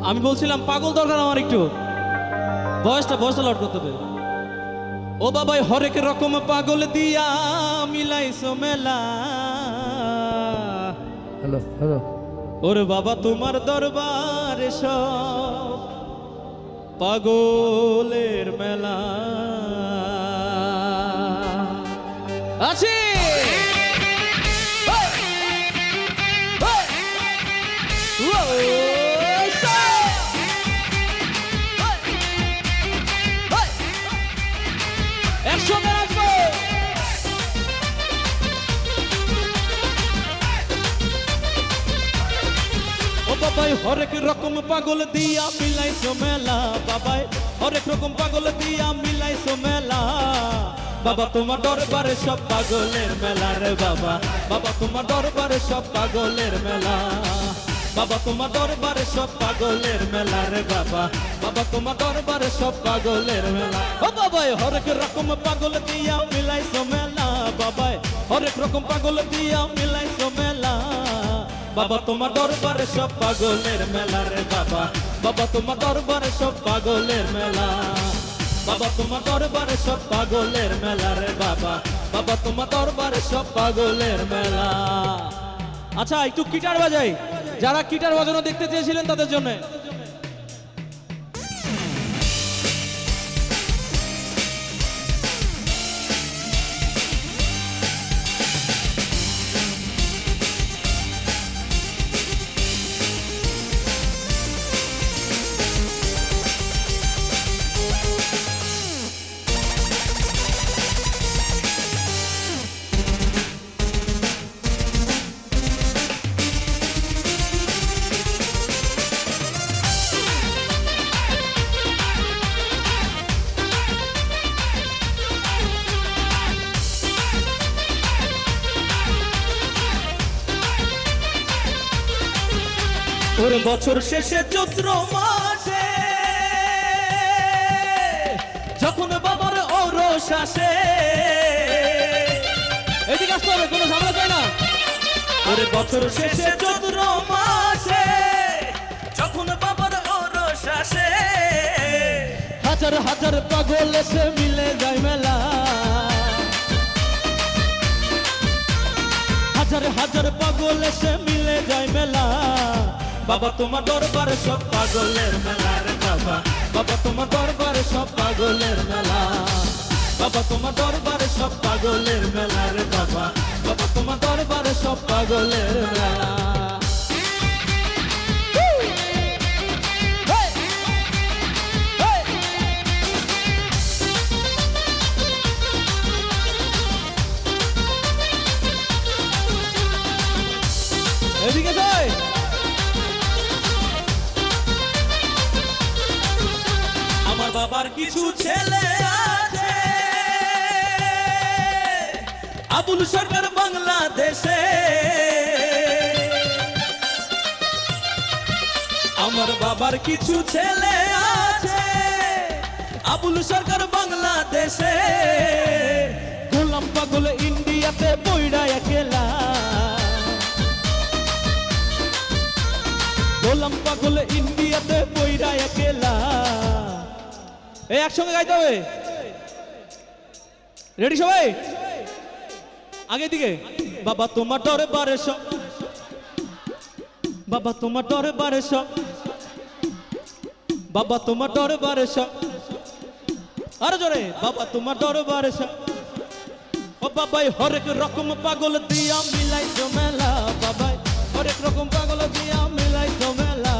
আমি বলছিলাম পাগল দরকার আমার একটু ভয়েসটা লাউড করতে হবে। ও বাবাই হরেক রকম পাগল দিয়া মিলাইছো মেলা। হ্যালো হ্যালো ওরে বাবা তোমার দরবারে সব পাগলের মেলা আছে। একসঙ্গে রাখবো। ও বাবাই হরেক রকম পাগল দিয়া মিলাইছো মেলা। বাবাই হরেক রকম পাগল দিয়া মিলাইছো মেলা। বাবা তোমার দরবারে সব পাগলের মেলা রে বাবা। বাবা তোমার দরবারে সব পাগলের মেলা। বাবা তোমার দরবারে সব পাগলের মেলা রে বাবা। বাবা তোমার দরবারে সব পাগলের মেলা। ও বাবাই হরেক রকম পাগল দিয়া মিলাইছো মেলা। বাবাই হরেক রকম পাগল দিয়া মিলাইছো মেলা। বাবা তোমার দরবারে সব পাগলের মেলা রে বাবা। বাবা তোমার দরবারে সব পাগলের মেলা। বাবা তোমার দরবারে সব পাগলের মেলা রে বাবা। বাবা তোমার দরবারে সব পাগলের মেলা। আচ্ছা একটু গিটার বাজাই, যারা গিটার বাজানো দেখতে চেয়েছিলেন তাদের জন্য। ওর বছর শেষে চৈত্র মাসে যখন বাবার ওরস আসে, এদিকে আসতে হবে, কোনো ঝামেলা চাই না। ওর বছর শেষে চৈত্র মাসে যখন বাবার ওরস আসে, হাজার হাজার পাগল এসে মিলে যায় মেলা। হাজার হাজার পাগল এসে মিলে যায় মেলা। বাবা তোমার দরবারে সব পাগলের মেলা রে বাবা। বাবা তোমার দরবারে সব পাগলের মেলা। বাবা তোমার দরবারে সব পাগলের মেলা রে বাবা। বাবা তোমার দরবারে সব পাগলের মেলা। এদিকে যাই। আমার বাবার কিছু ছেলে আছে আবুল সরকার বাংলাদেশে। আমার বাবার কিছু ছেলে আছে আবুল সরকার বাংলাদেশে। গোলাম পাগল ইন্ডিয়াতে বইরা একলা। গোলাম পাগল ইন্ডিয়াতে বইরা একলা। এই একসঙ্গে গাইতে হবে, রেডি সবাই? আগে দিকে। বাবা তোমার দরবারে সব, বাবা তোমার দরবারে সব, বাবা তোমার দরবারে সব, আরো জোরে। বাবা তোমার দরবারে সব। ও বাবাই হরেক রকম পাগল দিয়া মিলাইছো মেলা। বাবাই হরেক রকম পাগল দিয়া মিলাইছো মেলা।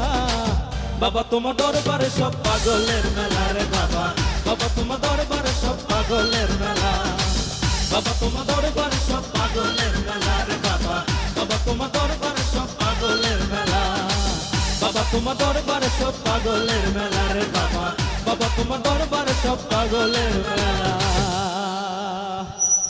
বাবা তোমার দরবারে সব পাগলের মেলা রে বাবা। বাবা তোমার দরবারে সব পাগলের মেলা। বাবা তোমার দরবারে সব পাগলের মেলা রে বাবা। বাবা তোমার দরবারে সব পাগলের মেলা। বাবা তোমার দরবারে সব পাগলের মেলা রে বাবা। বাবা তোমার দরবারে সব পাগলের মেলা।